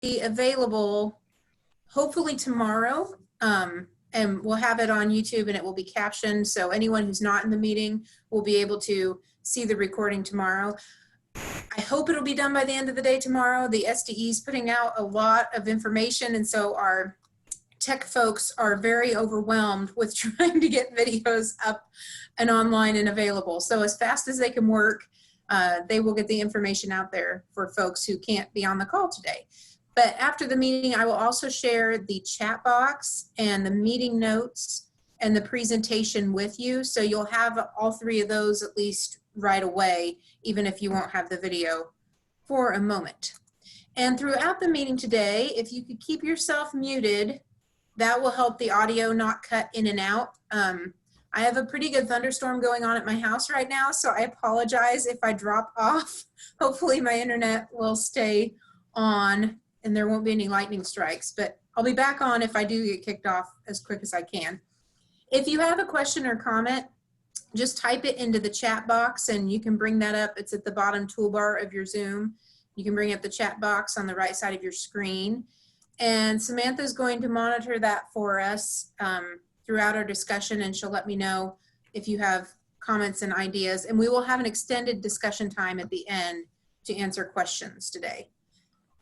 be available hopefully tomorrow, and we'll have it on YouTube and it will be captioned, so anyone who's not in the meeting will be able to see the recording tomorrow. I hope it'll be done by the end of the day tomorrow. The SDE is putting out a lot of information, and so our tech folks are very overwhelmed with trying to get videos up and online and available. So as fast as they can work, they will get the information out there for folks who can't be on the call today. But after the meeting, I will also share the chat box and the meeting notes and the presentation with you. So you'll have all three of those at least right away, even if you won't have the video for a moment. And throughout the meeting today, if you could keep yourself muted, that will help the audio not cut in and out. I have a pretty good thunderstorm going on at my house right now, so I apologize if I drop off. Hopefully my internet will stay on and there won't be any lightning strikes, but I'll be back on if I do get kicked off as quick as I can. If you have a question or comment, just type it into the chat box and you can bring that up. It's at the bottom toolbar of your Zoom. You can bring up the chat box on the right side of your screen. And Samantha is going to monitor that for us throughout our discussion, and she'll let me know if you have comments and ideas. And we will have an extended discussion time at the end to answer questions today.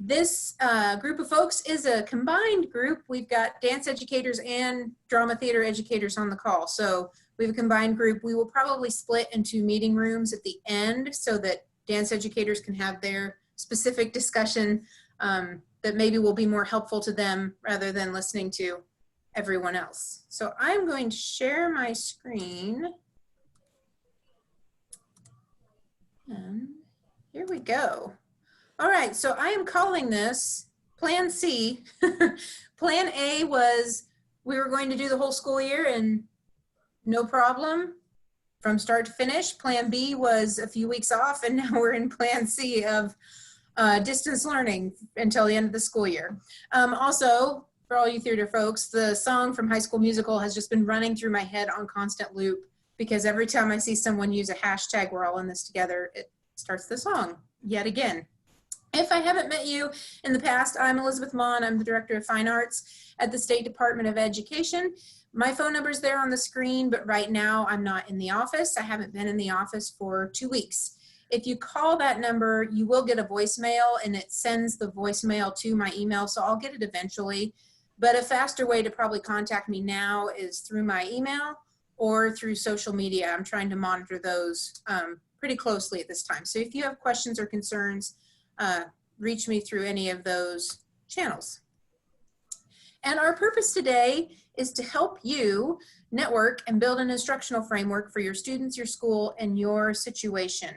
This group of folks is a combined group. We've got dance educators and drama theater educators on the call. So we have a combined group. We will probably split into meeting rooms at the end so that dance educators can have their specific discussion that maybe will be more helpful to them rather than listening to everyone else. So I'm going to share my screen. And here we go. All right, so I am calling this Plan C. Plan A was we were going to do the whole school year and no problem from start to finish. Plan B was a few weeks off, and now we're in Plan C of distance learning until the end of the school year. Also, for all you theater folks, the song from High School Musical has just been running through my head on constant loop because every time I see someone use a hashtag, we're all in this together, it starts the song yet again. If I haven't met you in the past, I'm Elizabeth Mon. I'm the Director of Fine Arts at the State Department of Education. My phone number is there on the screen, but right now I'm not in the office. I haven't been in the office for 2 weeks. If you call that number, you will get a voicemail, and it sends the voicemail to my email, so I'll get it eventually. But a faster way to probably contact me now is through my email or through social media. I'm trying to monitor those pretty closely at this time. So if you have questions or concerns, reach me through any of those channels. And our purpose today is to help you network and build an instructional framework for your students, your school, and your situation.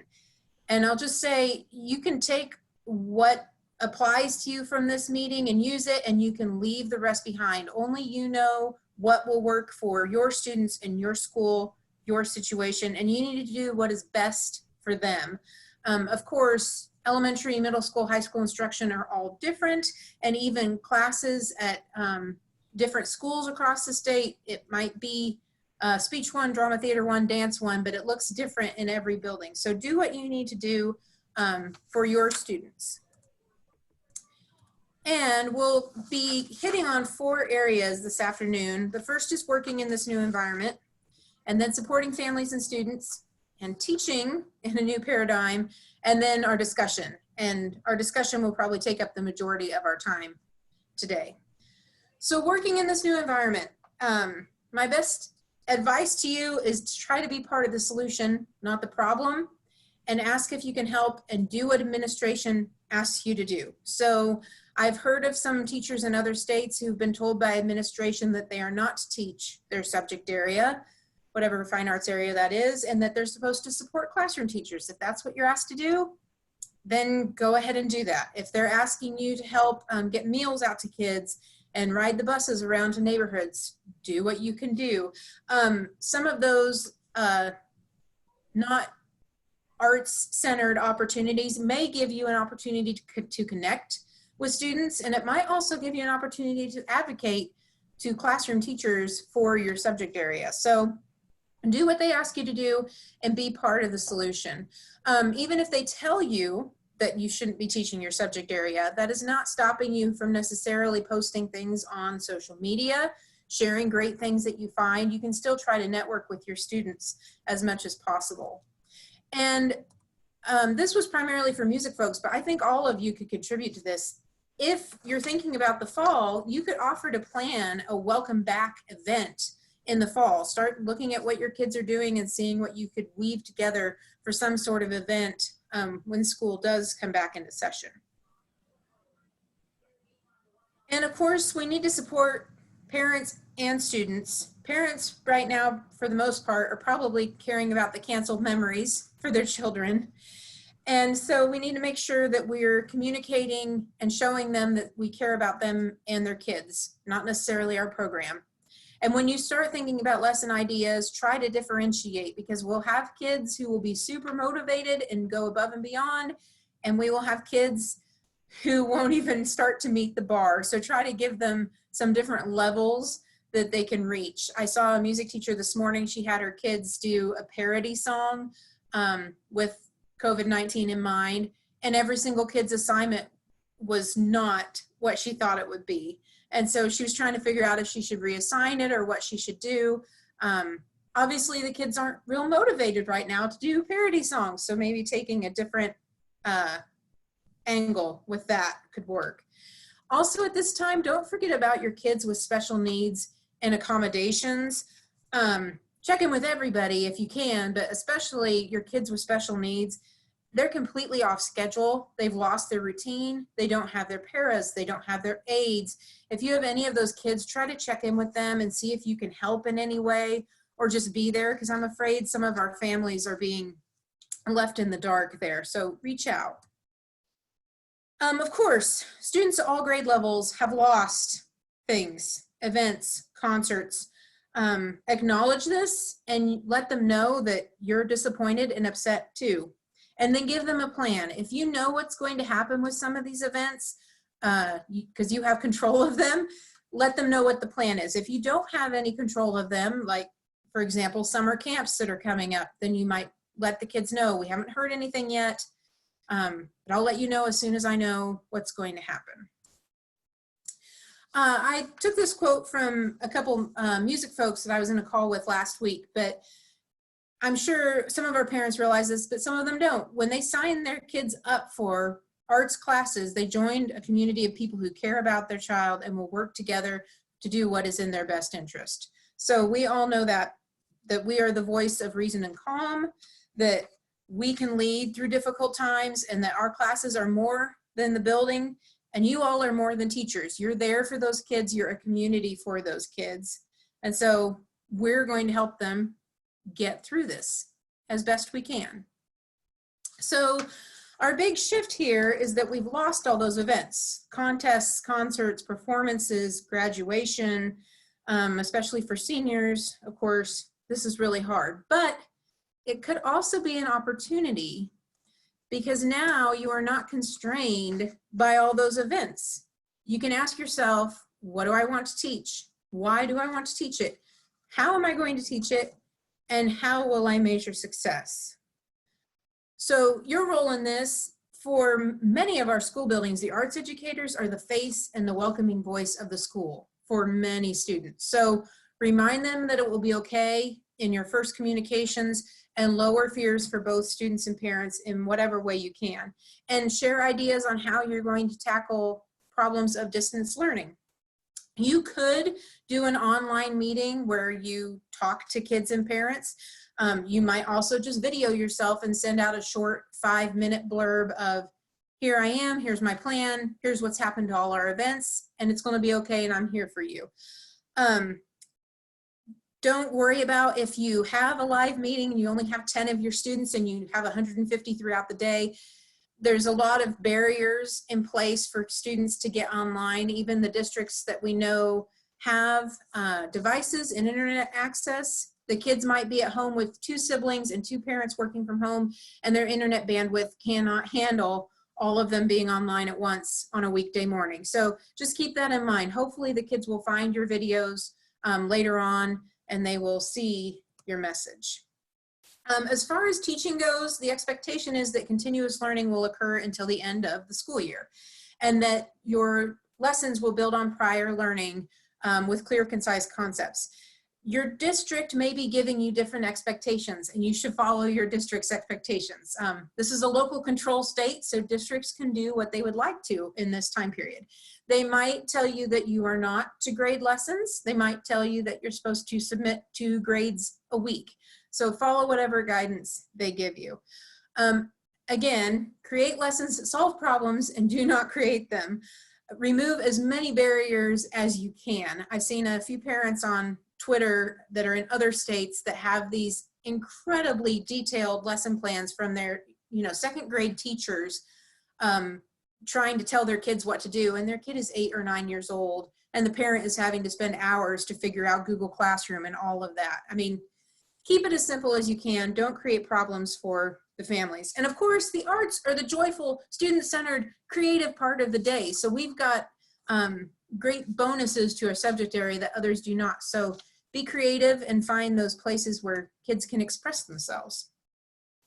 And I'll just say, you can take what applies to you from this meeting and use it, and you can leave the rest behind. Only you know what will work for your students and your school, your situation, and you need to do what is best for them. Of course, elementary, middle school, high school instruction are all different, and even classes at different schools across the state, it might be speech one, drama theater one, dance one, but it looks different in every building. So do what you need to do for your students. And we'll be hitting on 4 areas this afternoon. The first is working in this new environment, and then supporting families and students, and teaching in a new paradigm, and then our discussion. And our discussion will probably take up the majority of our time today. So working in this new environment, my best advice to you is to try to be part of the solution, not the problem, and ask if you can help and do what administration asks you to do. So I've heard of some teachers in other states who've been told by administration that they are not to teach their subject area, whatever fine arts area that is, and that they're supposed to support classroom teachers. If that's what you're asked to do, then go ahead and do that. If they're asking you to help get meals out to kids and ride the buses around to neighborhoods, do what you can do. Some of those not arts-centered opportunities may give you an opportunity to connect with students, and it might also give you an opportunity to advocate to classroom teachers for your subject area. So do what they ask you to do and be part of the solution. Even if they tell you that you shouldn't be teaching your subject area. That is not stopping you from necessarily posting things on social media, sharing great things that you find. You can still try to network with your students as much as possible. And this was primarily for music folks, but I think all of you could contribute to this. If you're thinking about the fall, you could offer to plan a welcome back event in the fall. Start looking at what your kids are doing and seeing what you could weave together for some sort of event when school does come back into session. And of course, we need to support parents and students. Parents right now, for the most part, are probably caring about the canceled memories for their children. And so we need to make sure that we're communicating and showing them that we care about them and their kids, not necessarily our program. And when you start thinking about lesson ideas, try to differentiate, because we'll have kids who will be super motivated and go above and beyond, and we will have kids who won't even start to meet the bar. So try to give them some different levels that they can reach. I saw a music teacher this morning. She had her kids do a parody song with COVID-19 in mind, and every single kid's assignment was not what she thought it would be. And so she was trying to figure out if she should reassign it or what she should do. Obviously, the kids aren't real motivated right now to do parody songs, so maybe taking a different angle with that could work. Also at this time, don't forget about your kids with special needs and accommodations. Check in with everybody if you can, but especially your kids with special needs. They're completely off schedule. They've lost their routine. They don't have their paras. They don't have their aides. If you have any of those kids, try to check in with them and see if you can help in any way, or just be there, because I'm afraid some of our families are being left in the dark there. So reach out. Of course, students at all grade levels have lost things, events, concerts. Acknowledge this and let them know that you're disappointed and upset too. And then give them a plan. If you know what's going to happen with some of these events, because you have control of them, let them know what the plan is. If you don't have any control of them, like for example, summer camps that are coming up, then you might let the kids know, we haven't heard anything yet, but I'll let you know as soon as I know what's going to happen. I took this quote from a couple music folks that I was in a call with last week, but I'm sure some of our parents realize this, but some of them don't. When they sign their kids up for arts classes, they joined a community of people who care about their child and will work together to do what is in their best interest. So we all know that we are the voice of reason and calm, that we can lead through difficult times, and that our classes are more than the building, and you all are more than teachers. You're there for those kids. You're a community for those kids. And so we're going to help them get through this as best we can. So our big shift here is that we've lost all those events, contests, concerts, performances, graduation, especially for seniors. Of course, this is really hard, but it could also be an opportunity, because now you are not constrained by all those events. You can ask yourself, what do I want to teach? Why do I want to teach it? How am I going to teach it? And how will I measure success? So your role in this, for many of our school buildings, the arts educators are the face and the welcoming voice of the school for many students. So remind them that it will be okay in your first communications, and lower fears for both students and parents in whatever way you can. And share ideas on how you're going to tackle problems of distance learning. You could do an online meeting where you talk to kids and parents. You might also just video yourself and send out a short 5-minute blurb of, here I am, here's my plan, here's what's happened to all our events, and it's going to be okay, and I'm here for you. Don't worry about if you have a live meeting and you only have 10 of your students and you have 150 throughout the day. There's a lot of barriers in place for students to get online. Even the districts that we know have devices and internet access. The kids might be at home with 2 siblings and 2 parents working from home, and their internet bandwidth cannot handle all of them being online at once on a weekday morning. So just keep that in mind. Hopefully the kids will find your videos later on, and they will see your message. As far as teaching goes, the expectation is that continuous learning will occur until the end of the school year, and that your lessons will build on prior learning with clear, concise concepts. Your district may be giving you different expectations, and you should follow your district's expectations. This is a local control state, so districts can do what they would like to in this time period. They might tell you that you are not to grade lessons. They might tell you that you're supposed to submit 2 grades a week. So follow whatever guidance they give you. Again, create lessons that solve problems and do not create them. Remove as many barriers as you can. I've seen a few parents on Twitter that are in other states that have these incredibly detailed lesson plans from their, second grade teachers trying to tell their kids what to do, and their kid is 8 or 9 years old, and the parent is having to spend hours to figure out Google Classroom and all of that. I mean, keep it as simple as you can. Don't create problems for the families. And of course, the arts are the joyful, student-centered, creative part of the day. So we've got great bonuses to our subject area that others do not. So be creative and find those places where kids can express themselves.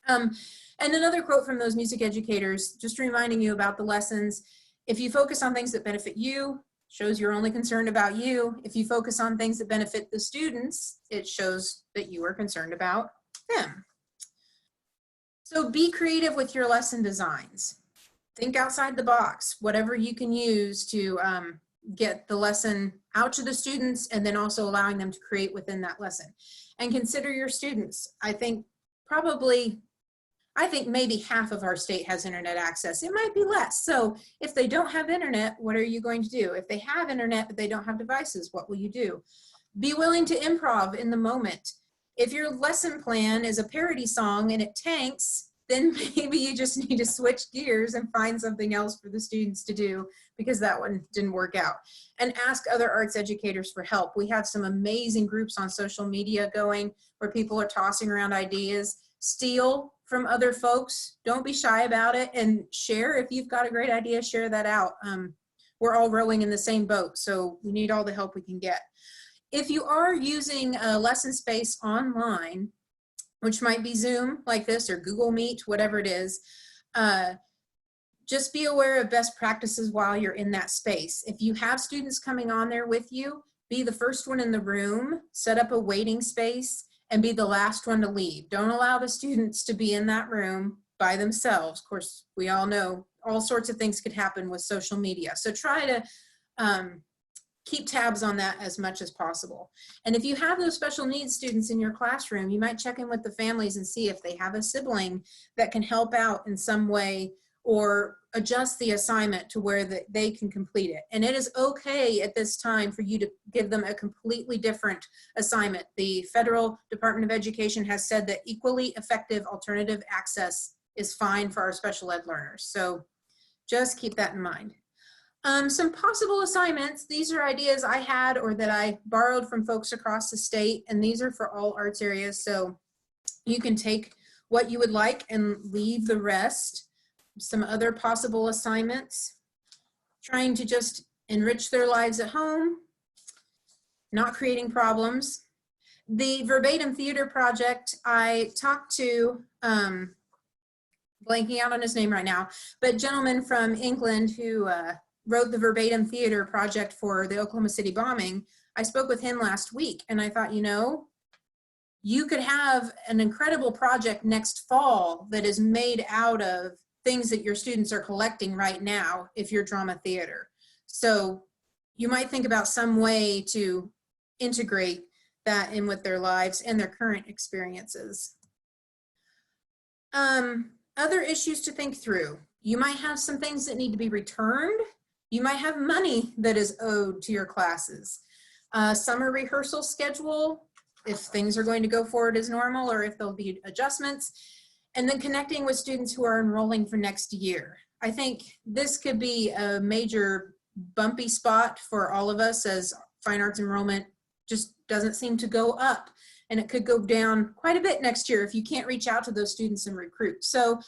And another quote from those music educators, just reminding you about the lessons. If you focus on things that benefit you, shows you're only concerned about you. If you focus on things that benefit the students, it shows that you are concerned about them. So be creative with your lesson designs. Think outside the box, whatever you can use to get the lesson out to the students, and then also allowing them to create within that lesson. And consider your students. I think maybe half of our state has internet access. It might be less. So if they don't have internet, what are you going to do? If they have internet but they don't have devices, what will you do? Be willing to improv in the moment. If your lesson plan is a parody song and it tanks, then maybe you just need to switch gears and find something else for the students to do because that one didn't work out. And ask other arts educators for help. We have some amazing groups on social media going where people are tossing around ideas. Steal from other folks. Don't be shy about it, and share. If you've got a great idea, share that out. We're all rowing in the same boat, so we need all the help we can get. If you are using a lesson space online, which might be Zoom like this or Google Meet, whatever it is, just be aware of best practices while you're in that space. If you have students coming on there with you, be the first one in the room, set up a waiting space, and be the last one to leave. Don't allow the students to be in that room by themselves. Of course, we all know all sorts of things could happen with social media. So try to keep tabs on that as much as possible. And if you have those special needs students in your classroom, you might check in with the families and see if they have a sibling that can help out in some way or adjust the assignment to where they can complete it. And it is okay at this time for you to give them a completely different assignment. The Federal Department of Education has said that equally effective alternative access is fine for our special ed learners. So just keep that in mind. Some possible assignments. These are ideas I had or that I borrowed from folks across the state, and these are for all arts areas. So you can take what you would like and leave the rest. Some other possible assignments: trying to just enrich their lives at home, not creating problems. The verbatim theater project, I talked to, blanking out on his name right now, but a gentleman from England who wrote the verbatim theater project for the Oklahoma City bombing. I spoke with him last week, and I thought, you could have an incredible project next fall that is made out of things that your students are collecting right now if you're drama theater. So you might think about some way to integrate that in with their lives and their current experiences. Other issues to think through. You might have some things that need to be returned. You might have money that is owed to your classes. Summer rehearsal schedule, if things are going to go forward as normal or if there'll be adjustments. And then connecting with students who are enrolling for next year. I think this could be a major bumpy spot for all of us as fine arts enrollment just doesn't seem to go up. And it could go down quite a bit next year if you can't reach out to those students and recruit. So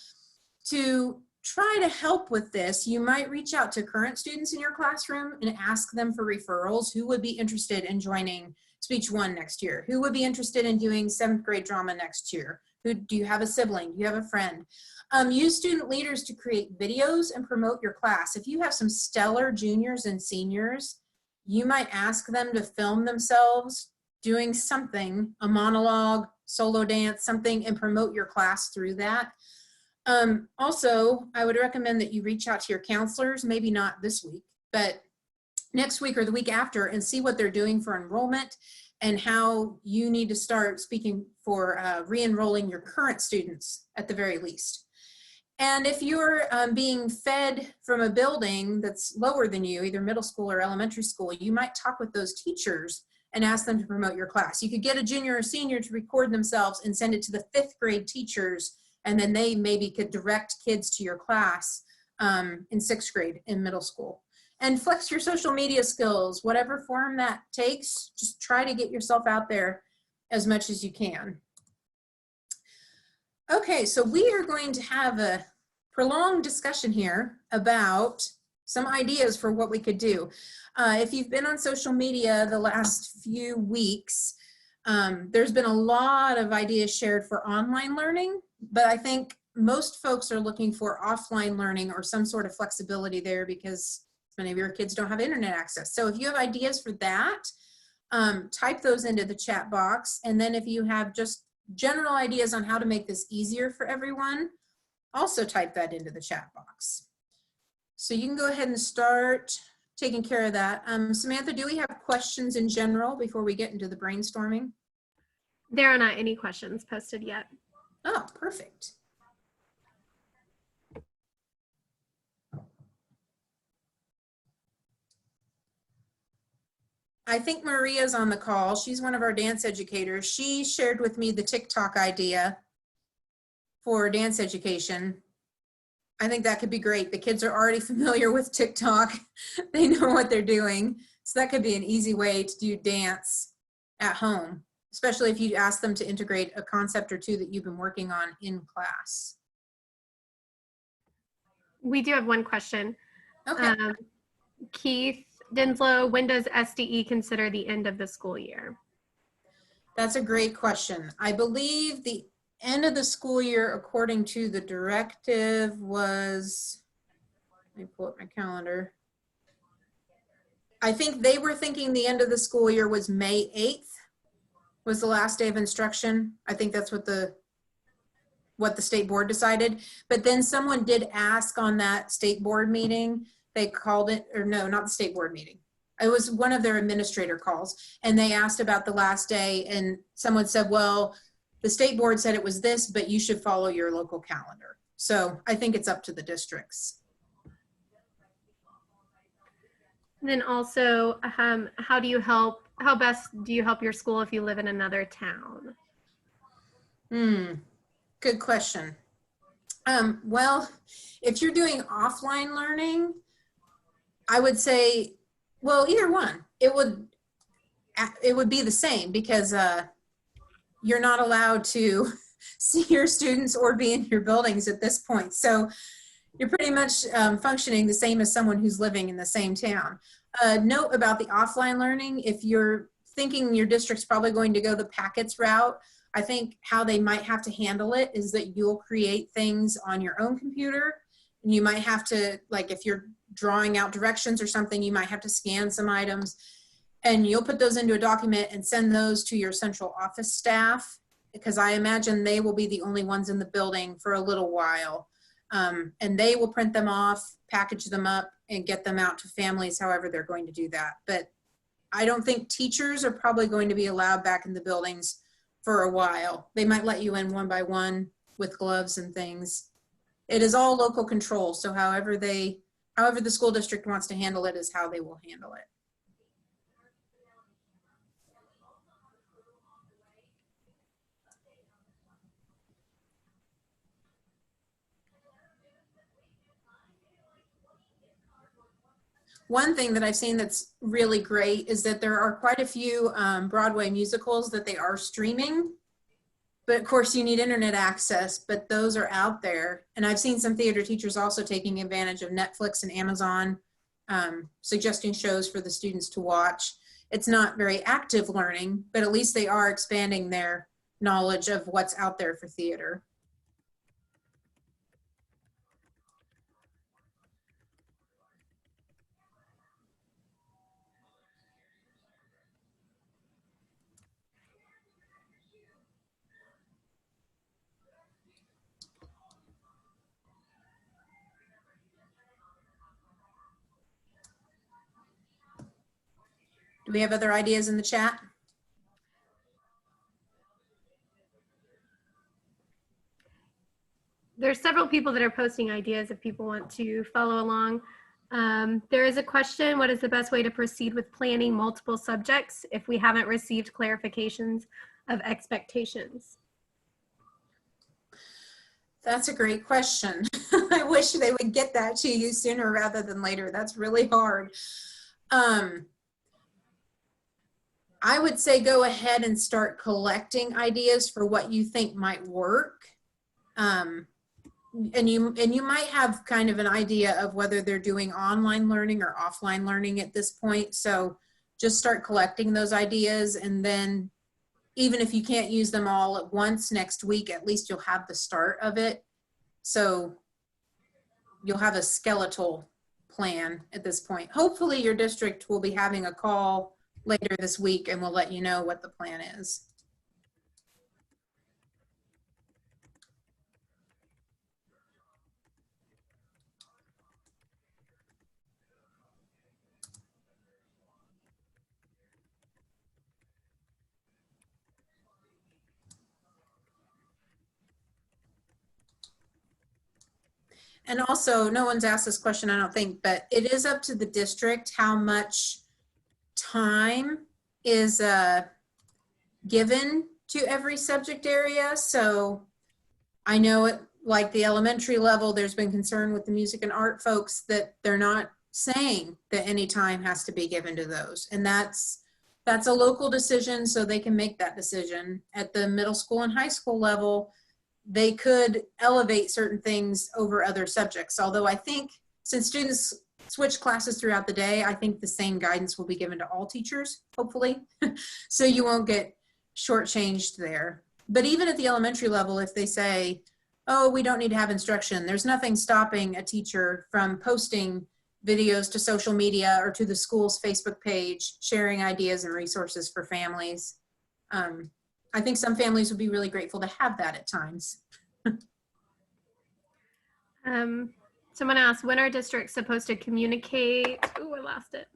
to try to help with this, you might reach out to current students in your classroom and ask them for referrals. Who would be interested in joining Speech 1 next year? Who would be interested in doing 7th grade drama next year? Do you have a sibling? Do you have a friend? Use student leaders to create videos and promote your class. If you have some stellar juniors and seniors, you might ask them to film themselves doing something, a monologue, solo dance, something, and promote your class through that. Also, I would recommend that you reach out to your counselors, maybe not this week, but next week or the week after, and see what they're doing for enrollment and how you need to start speaking for re-enrolling your current students at the very least. And if you're being fed from a building that's lower than you, either middle school or elementary school, you might talk with those teachers and ask them to promote your class. You could get a junior or senior to record themselves and send it to the 5th grade teachers, and then they maybe could direct kids to your class in 6th grade in middle school. And flex your social media skills, whatever form that takes, just try to get yourself out there as much as you can. Okay, so we are going to have a prolonged discussion here about some ideas for what we could do. If you've been on social media the last few weeks, there's been a lot of ideas shared for online learning, but I think most folks are looking for offline learning or some sort of flexibility there because many of your kids don't have internet access. So if you have ideas for that, type those into the chat box. And then if you have just general ideas on how to make this easier for everyone, also type that into the chat box. So you can go ahead and start taking care of that. Samantha, do we have questions in general before we get into the brainstorming? There are not any questions posted yet. Oh, perfect. I think Maria's on the call. She's one of our dance educators. She shared with me the TikTok idea for dance education. I think that could be great. The kids are already familiar with TikTok. They know what they're doing. So that could be an easy way to do dance at home, especially if you ask them to integrate a concept or two that you've been working on in class. We do have one question. Okay. Keith Dinslow, when does SDE consider the end of the school year? That's a great question. I believe the end of the school year, according to the directive, was, let me pull up my calendar. I think they were thinking the end of the school year was May 8th was the last day of instruction. I think that's what the state board decided. But then someone did ask on that state board meeting, they called it, or no, not the state board meeting. It was one of their administrator calls, and they asked about the last day, and someone said, well, the state board said it was this, but you should follow your local calendar. So I think it's up to the districts. And then also, how best do you help your school if you live in another town? Good question. Well, if you're doing offline learning, I would say, well, either one. It would be the same because you're not allowed to see your students or be in your buildings at this point. So you're pretty much functioning the same as someone who's living in the same town. Note about the offline learning, if you're thinking your district's probably going to go the packets route, I think how they might have to handle it is that you'll create things on your own computer. And you might have to, like if you're drawing out directions or something, you might have to scan some items. And you'll put those into a document and send those to your central office staff, because I imagine they will be the only ones in the building for a little while. And they will print them off, package them up, and get them out to families, however they're going to do that. But I don't think teachers are probably going to be allowed back in the buildings for a while. They might let you in one by one with gloves and things. It is all local control, so however the school district wants to handle it is how they will handle it. One thing that I've seen that's really great is that there are quite a few Broadway musicals that they are streaming, but of course you need internet access, but those are out there. And I've seen some theater teachers also taking advantage of Netflix and Amazon, suggesting shows for the students to watch. It's not very active learning, but at least they are expanding their knowledge of what's out there for theater. Do we have other ideas in the chat? There's several people that are posting ideas if people want to follow along. There is a question, what is the best way to proceed with planning multiple subjects if we haven't received clarifications of expectations? That's a great question. I wish they would get that to you sooner rather than later. That's really hard. I would say go ahead and start collecting ideas for what you think might work. And you might have kind of an idea of whether they're doing online learning or offline learning at this point. So just start collecting those ideas, and then even if you can't use them all at once next week, at least you'll have the start of it. So you'll have a skeletal plan at this point. Hopefully your district will be having a call later this week and we'll let you know what the plan is. And also, no one's asked this question, I don't think, but it is up to the district how much time is given to every subject area. So I know at like the elementary level, there's been concern with the music and art folks that they're not saying that any time has to be given to those. And that's a local decision, so they can make that decision. At the middle school and high school level, they could elevate certain things over other subjects. Although I think since students switch classes throughout the day, I think the same guidance will be given to all teachers, hopefully. So you won't get shortchanged there. But even at the elementary level, if they say, oh, we don't need to have instruction, there's nothing stopping a teacher from posting videos to social media or to the school's Facebook page, sharing ideas and resources for families. I think some families would be really grateful to have that at times. Someone asked, when are districts supposed to communicate? Oh, I lost it.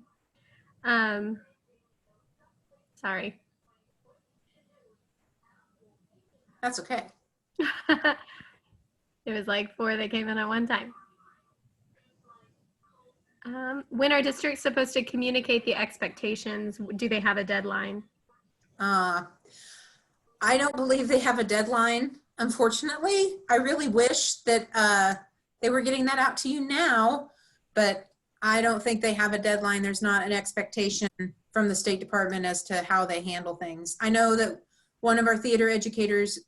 Sorry. That's okay. It was like 4 that came in at one time. When are districts supposed to communicate the expectations? Do they have a deadline? I don't believe they have a deadline, unfortunately. I really wish that they were getting that out to you now, but I don't think they have a deadline. There's not an expectation from the State Department as to how they handle things. I know that one of our theater educators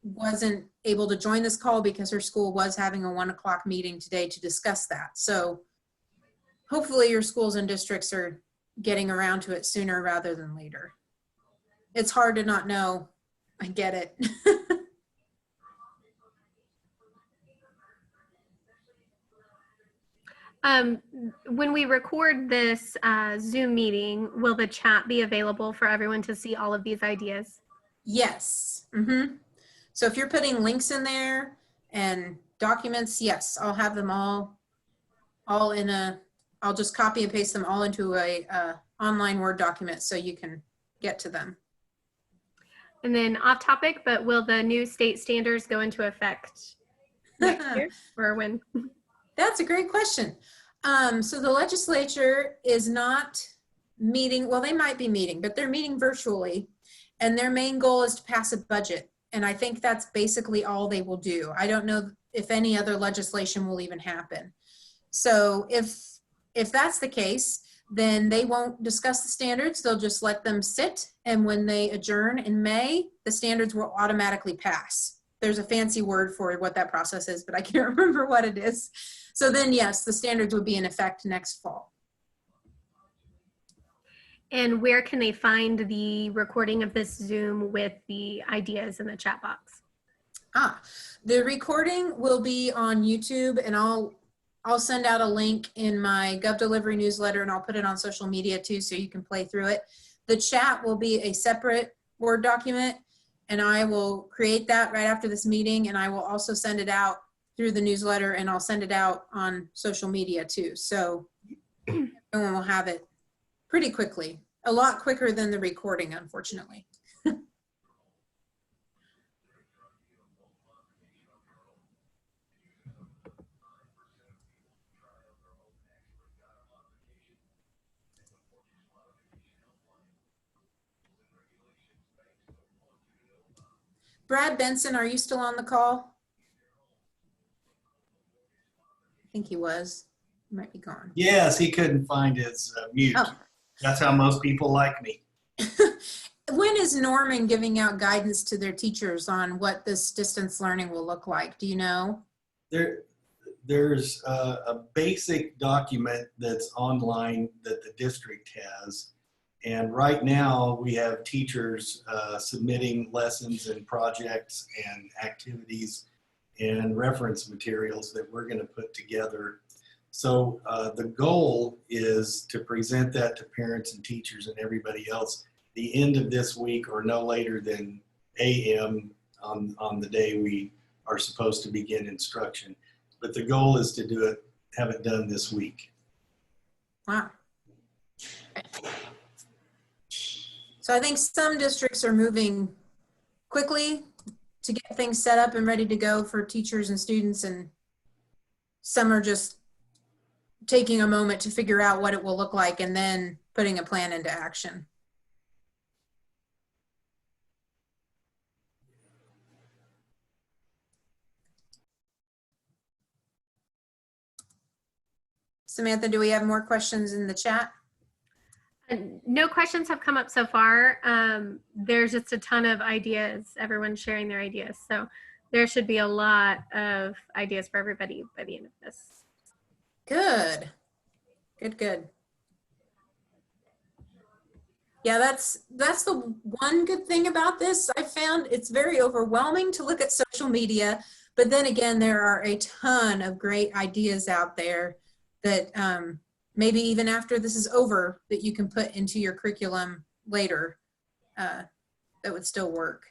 wasn't able to join this call because her school was having a 1 o'clock meeting today to discuss that. So hopefully your schools and districts are getting around to it sooner rather than later. It's hard to not know. I get it. When we record this Zoom meeting, will the chat be available for everyone to see all of these ideas? Yes. Mm-hmm. So if you're putting links in there and documents, yes, I'll have them all in I'll just copy and paste them all into a online Word document so you can get to them. And then off topic, but will the new state standards go into effect next year or when? That's a great question. So the legislature is not meeting, well, they might be meeting, but they're meeting virtually, and their main goal is to pass a budget. And I think that's basically all they will do. I don't know if any other legislation will even happen. So if that's the case, then they won't discuss the standards. They'll just let them sit. And when they adjourn in May, the standards will automatically pass. There's a fancy word for what that process is, but I can't remember what it is. So then, yes, the standards would be in effect next fall. And where can they find the recording of this Zoom with the ideas in the chat box? The recording will be on YouTube, and I'll send out a link in my GovDelivery newsletter, and I'll put it on social media too, so you can play through it. The chat will be a separate Word document, and I will create that right after this meeting, and I will also send it out through the newsletter, and I'll send it out on social media too. So everyone will have it pretty quickly, a lot quicker than the recording, unfortunately. Brad Benson, are you still on the call? I think he was. He might be gone. Yes, he couldn't find his mute. Oh. That's how most people like me. When is Norman giving out guidance to their teachers on what this distance learning will look like? Do you know? There's a basic document that's online that the district has. And right now we have teachers submitting lessons and projects and activities and reference materials that we're going to put together. So the goal is to present that to parents and teachers and everybody else the end of this week, or no later than AM on the day we are supposed to begin instruction. But the goal is to do it, have it done this week. Wow. So I think some districts are moving quickly to get things set up and ready to go for teachers and students, and some are just taking a moment to figure out what it will look like and then putting a plan into action. Samantha, do we have more questions in the chat? No questions have come up so far. There's just a ton of ideas, everyone's sharing their ideas. So there should be a lot of ideas for everybody by the end of this. Good. Good. Yeah, that's the one good thing about this. I found it's very overwhelming to look at social media, but then again, there are a ton of great ideas out there that maybe even after this is over, that you can put into your curriculum later that would still work.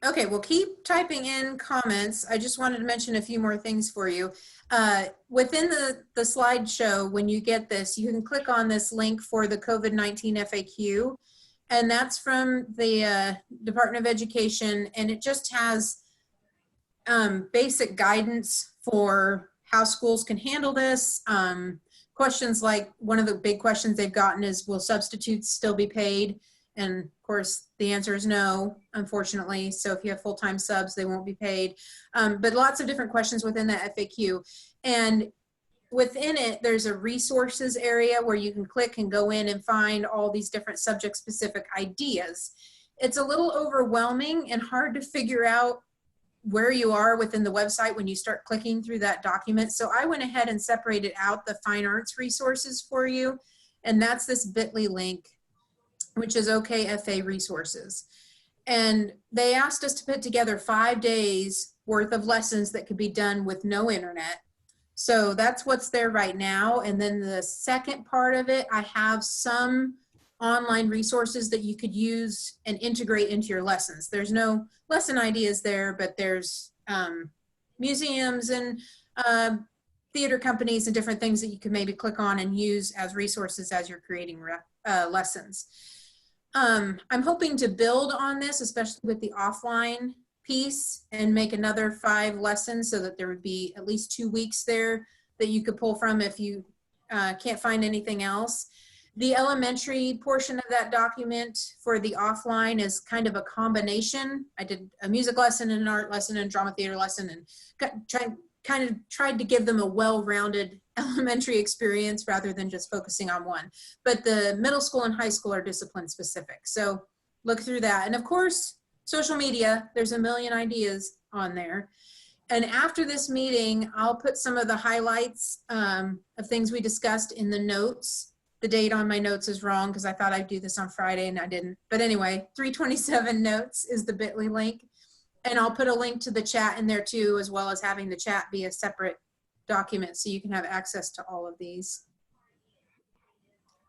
Okay, well, keep typing in comments. I just wanted to mention a few more things for you. Within the slideshow, when you get this, you can click on this link for the COVID-19 FAQ, and that's from the Department of Education, and it just has basic guidance for how schools can handle this. Questions like, one of the big questions they've gotten is, will substitutes still be paid? And of course, the answer is no, unfortunately. So if you have full-time subs, they won't be paid. But lots of different questions within that FAQ. And within it, there's a resources area where you can click and go in and find all these different subject-specific ideas. It's a little overwhelming and hard to figure out where you are within the website when you start clicking through that document. So I went ahead and separated out the fine arts resources for you. And that's this bit.ly link, which is OKFA resources. And they asked us to put together 5 days worth of lessons that could be done with no internet. So that's what's there right now. And then the second part of it, I have some online resources that you could use and integrate into your lessons. There's no lesson ideas there, but there's museums and theater companies and different things that you could maybe click on and use as resources as you're creating lessons. I'm hoping to build on this, especially with the offline piece, and make another 5 lessons so that there would be at least 2 weeks there that you could pull from if you can't find anything else. The elementary portion of that document for the offline is kind of a combination. I did a music lesson and an art lesson and drama theater lesson, and kind of tried to give them a well-rounded elementary experience rather than just focusing on one. But the middle school and high school are discipline specific. So look through that. And of course, social media, there's a million ideas on there. And after this meeting, I'll put some of the highlights of things we discussed in the notes. The date on my notes is wrong because I thought I'd do this on Friday and I didn't. But anyway, 327 notes is the bit.ly link. And I'll put a link to the chat in there too, as well as having the chat be a separate document so you can have access to all of these.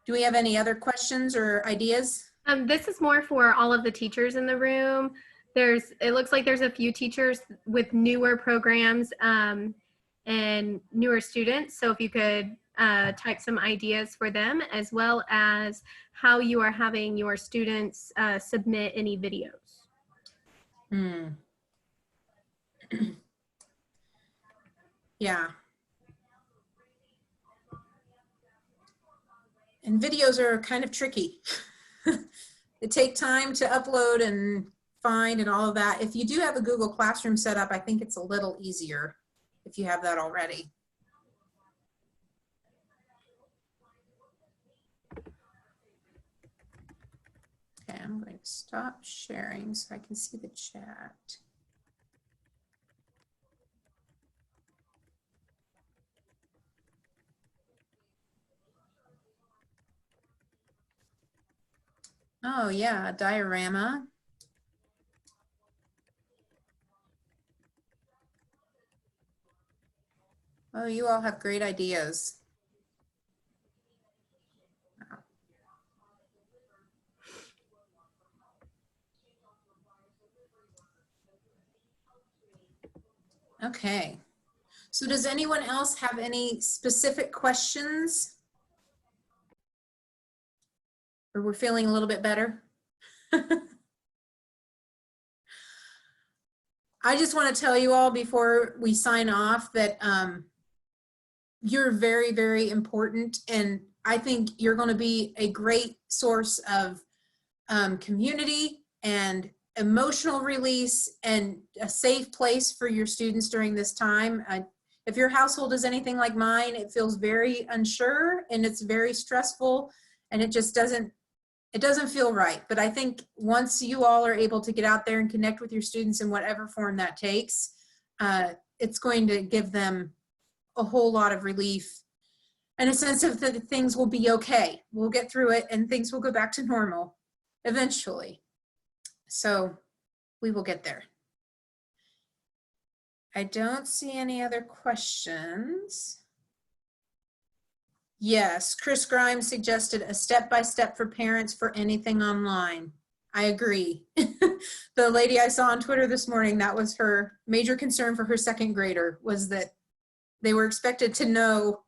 Do we have any other questions or ideas? This is more for all of the teachers in the room. It looks like there's a few teachers with newer programs and newer students. So if you could type some ideas for them, as well as how you are having your students submit any videos. Yeah. And videos are kind of tricky. They take time to upload and find and all of that. If you do have a Google Classroom set up, I think it's a little easier if you have that already. Okay, I'm going to stop sharing so I can see the chat. Oh yeah, a diorama. Oh, you all have great ideas. Okay. So does anyone else have any specific questions? Or we're feeling a little bit better? I just want to tell you all before we sign off that you're very, very important. And I think you're going to be a great source of community and emotional release and a safe place for your students during this time. If your household is anything like mine, it feels very unsure and it's very stressful and it just doesn't feel right. But I think once you all are able to get out there and connect with your students in whatever form that takes, it's going to give them a whole lot of relief and a sense of that things will be okay. We'll get through it and things will go back to normal eventually. So we will get there. I don't see any other questions. Yes, Chris Grimes suggested a step-by-step for parents for anything online. I agree. The lady I saw on Twitter this morning, that was her major concern for her second grader, was that they were expected to know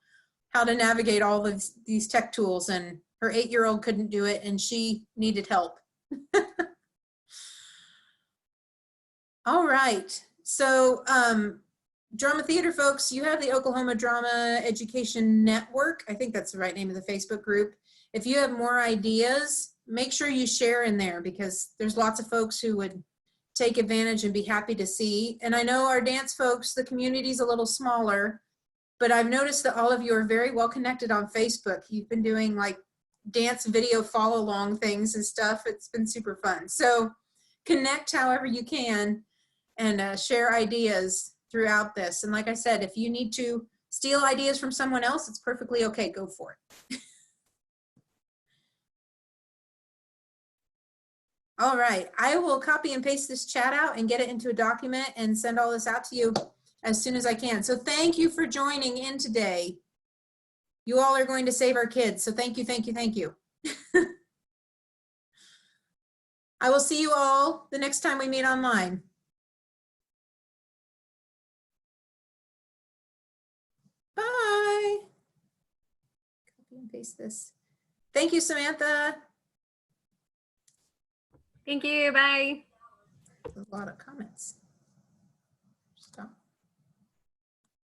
how to navigate all of these tech tools, and her 8-year-old couldn't do it and she needed help. All right, so drama theater folks, you have the Oklahoma Drama Education Network. I think that's the right name of the Facebook group. If you have more ideas, make sure you share in there because there's lots of folks who would take advantage and be happy to see. And I know our dance folks, the community's a little smaller, but I've noticed that all of you are very well connected on Facebook. You've been doing like dance video follow along things and stuff. It's been super fun. So connect however you can and share ideas throughout this. And like I said, if you need to steal ideas from someone else, it's perfectly okay, go for it. All right, I will copy and paste this chat out and get it into a document and send all this out to you as soon as I can. So thank you for joining in today. You all are going to save our kids. So thank you, thank you, thank you. I will see you all the next time we meet online. Bye. Copy and paste this. Thank you, Samantha. Thank you, bye. A lot of comments.